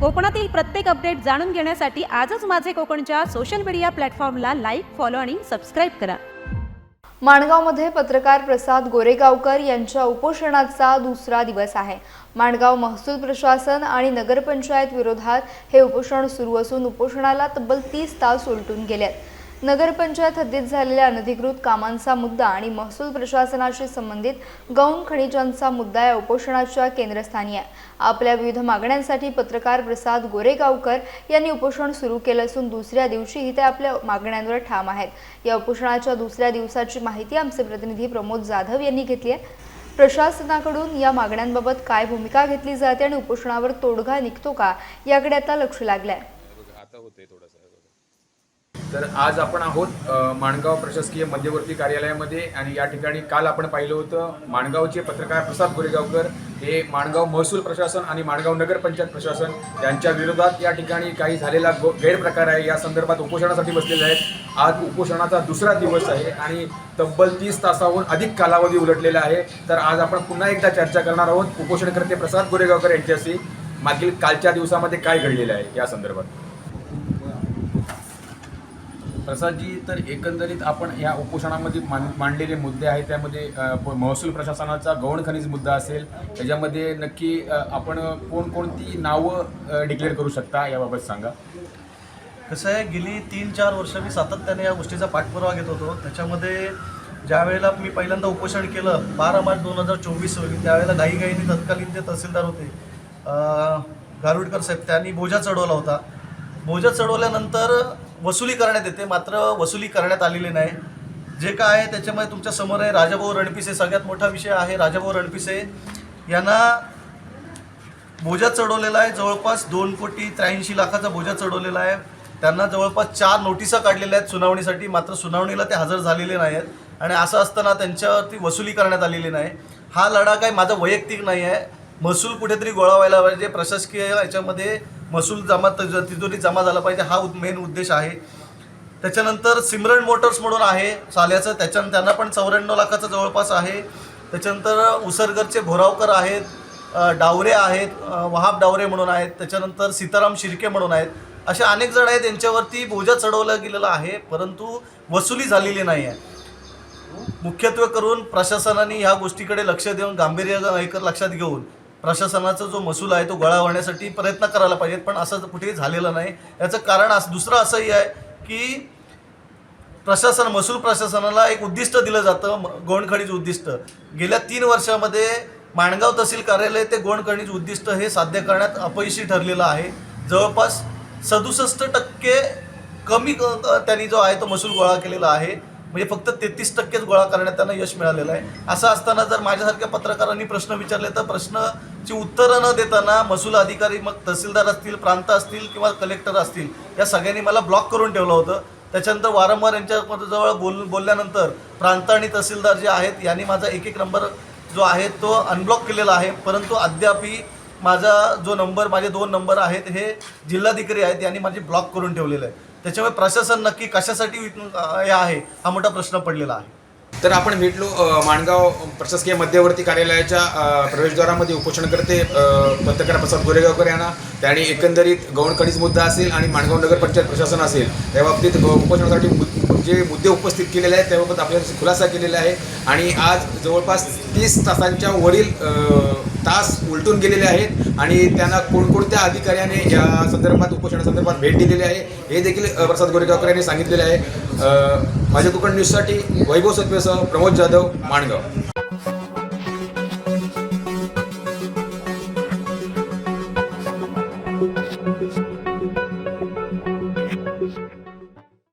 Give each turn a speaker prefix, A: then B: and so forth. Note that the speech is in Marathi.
A: कोकणातील प्रत्येक अपडेट जाणून घेण्यासाठी आजच माझे कोकणच्या सोशल मीडिया प्लॅटफॉर्मला लाईक, फॉलो आणि सबस्क्राईब करा।
B: माणगावमध्ये पत्रकार प्रसाद गोरेगावकर यांच्या उपोषणाचा दुसरा दिवस आहे। माणगाव महसूल प्रशासन आणि नगरपंचायत विरोधात हे उपोषण सुरू असून उपोषणाला तब्बल 30 तास उलटून गेलेत। नगरपंचायत हद्दीत झालेल्या अनधिकृत कामांचा मुद्दा आणि महसूल प्रशासनाशी संबंधित गौण खनिजांचा मुद्दा या उपोषणाच्या केंद्रस्थानी आहे। आपल्या विविध मागण्यांसाठी पत्रकार प्रसाद गोरेगावकर यांनी उपोषण सुरू केलं असून दुसऱ्या दिवशीही ते आपल्या मागण्यांवर ठाम आहेत। या उपोषणाच्या दुसऱ्या दिवसाची माहिती आमचे प्रतिनिधी प्रमोद जाधव यांनी घेतली आहे। प्रशासनाकडून या मागण्यांबाबत काय भूमिका घेतली जाते आणि उपोषणावर तोडगा निघतो का याकडे आता लक्ष लागलंय।
C: तर आज आपण आहोत माणगाव प्रशासकीय मध्यवर्ती कार्यालयामध्ये आणि या ठिकाणी काल आपण पाहिलं होतं माणगावचे पत्रकार प्रसाद गोरेगावकर हे माणगाव महसूल प्रशासन आणि माणगाव नगरपंचायत प्रशासन यांच्या विरोधात या ठिकाणी काही झालेला गैरप्रकार आहे या संदर्भात उपोषणासाठी बसलेले आहेत। आज उपोषणाचा दुसरा दिवस आहे आणि तब्बल 30 तासाहून अधिक कालावधी उलटलेला आहे। तर आज आपण पुन्हा एकदा चर्चा करणार आहोत उपोषणकर्ते प्रसाद गोरेगावकर यांच्याशी मागील कालच्या दिवसामध्ये काय घडलेलं आहे या संदर्भात। प्रसादजी, तर एकंदरीत आपण या उपोषणामध्ये मांडलेले मुद्दे आहेत त्यामध्ये महसूल प्रशासनाचा गौण खनिज मुद्दा असेल, त्याच्यामध्ये नक्की आपण कोणकोणती नावं डिक्लेअर करू शकता याबाबत सांगा।
D: कसं आहे, गेली 3-4 वर्ष मी सातत्याने या गोष्टीचा पाठपुरावा घेत होतो। त्याच्यामध्ये ज्या वेळेला मी पहिल्यांदा उपोषण केलं 12 मार्च 2024 रोजी, त्यावेळेला घाईघाईने तत्कालीन जे तहसीलदार होते गारुडकर साहेब, त्यांनी बोजा चढवला होता। बोजा चढवल्यानंतर वसुली करण्यात येते, मात्र वसुली करण्यात आलेली नाही। जे काय आहे त्याच्यामध्ये तुमच्या समोर आहे राजाभाऊ रणपिसे, सगळ्यात मोठा विषय आहे। राजाभाऊ रणपिसे यांना बोजा चढवलेला आहे, जवळपास 2,83,00,000चा बोजा चढवलेला आहे। त्यांना जवळपास 4 नोटिसा काढलेल्या आहेत सुनावणीसाठी, मात्र सुनावणीला ते हजर झालेले नाही आहेत आणि असं असताना त्यांच्यावरती वसुली करण्यात आलेली नाही। हा लढा काही माझा वैयक्तिक नाही आहे, महसूल कुठेतरी गोळा व्हायला पाहिजे, प्रशासकीय याच्यामध्ये महसूल तिजोरी जमा झाला पाहिजे, हा मेन उद्देश आहे। त्याच्यानंतर सिमरन मोटर्स म्हणून आहे साल्याचं, त्यांना पण 94 लाखाचं जवळपास आहे। त्याच्यानंतर उसरगरचे भोरावकर आहेत, डावरे आहेत, वहाब डावरे म्हणून आहेत, त्याच्यानंतर सीताराम शिर्के म्हणून आहेत, असे अनेक जण आहेत यांच्यावरती बोजा चढवला गेलेला आहे, परंतु वसुली झालेली नाही आहे। मुख्यत्वे करून प्रशासनाने ह्या गोष्टीकडे लक्ष देऊन गांभीर्य लक्षात घेऊन प्रशासनाचा जो महसूल आहे तो गोळा होण्यासाठी प्रयत्न करायला पाहिजेत, पण असं कुठेही झालेलं नाही। याचं कारण दुसरं असंही आहे की महसूल प्रशासनाला एक उद्दिष्ट दिलं जातं, गौण खनिज उद्दिष्ट। गेल्या 3 वर्षामध्ये माणगाव तहसील कार्यालय ते गौण खनिज उद्दिष्ट हे साध्य करण्यात अपयशी ठरलेलं आहे। जवळपास 67% कमी त्यांनी जो आहे तो महसूल गोळा केलेला आहे, म्हणजे फक्त 33%च गोळा करण्यात त्यांना यश मिळालेलं आहे। असं असताना जर माझ्यासारख्या पत्रकारांनी प्रश्न विचारले तर प्रश्नाची उत्तरं न देताना महसूल अधिकारी, मग तहसीलदार असतील, प्रांत असतील किंवा कलेक्टर असतील, या सगळ्यांनी मला ब्लॉक करून ठेवलं होतं। त्याच्यानंतर वारंवार यांच्याजवळ बोलल्यानंतर प्रांत आणि तहसीलदार जे आहेत यांनी माझा एक नंबर जो आहे तो अनब्लॉक केलेला आहे, परंतु अद्यापही माझा जो नंबर, माझे 2 नंबर आहेत हे जिल्हाधिकारी आहेत यांनी माझी ब्लॉक करून ठेवलेलं आहे। त्याच्यामुळे प्रशासन नक्की कशासाठी हे आहे हा मोठा प्रश्न पडलेला आहे।
C: तर आपण भेटलो माणगाव प्रशासकीय मध्यवर्ती कार्यालयाच्या प्रवेशद्वारामध्ये उपोषणकर्ते पत्रकार प्रसाद गोरेगावकर यांना त्यांनी एकंदरीत गौण खनिज मुद्दा असेल आणि माणगाव नगरपंचायत प्रशासन असेल त्या बाबतीत उपोषणासाठी जे मुद्दे उपस्थित केलेले आहेत त्याबाबत आपल्याला खुलासा केलेला आहे आणि आज जवळपास 30 तासांच्या वरील तास उलटून गेलेले आहेत आणि त्यांना कोणकोणत्या अधिकाऱ्याने या संदर्भात उपोषणासंदर्भात भेट दिलेली आहे हे देखील प्रसाद गोरेगावकर यांनी सांगितलेले आहे। माझ्या कोकण न्यूजसाठी वैभव सत्वेसह प्रमोद जाधव, माणगाव।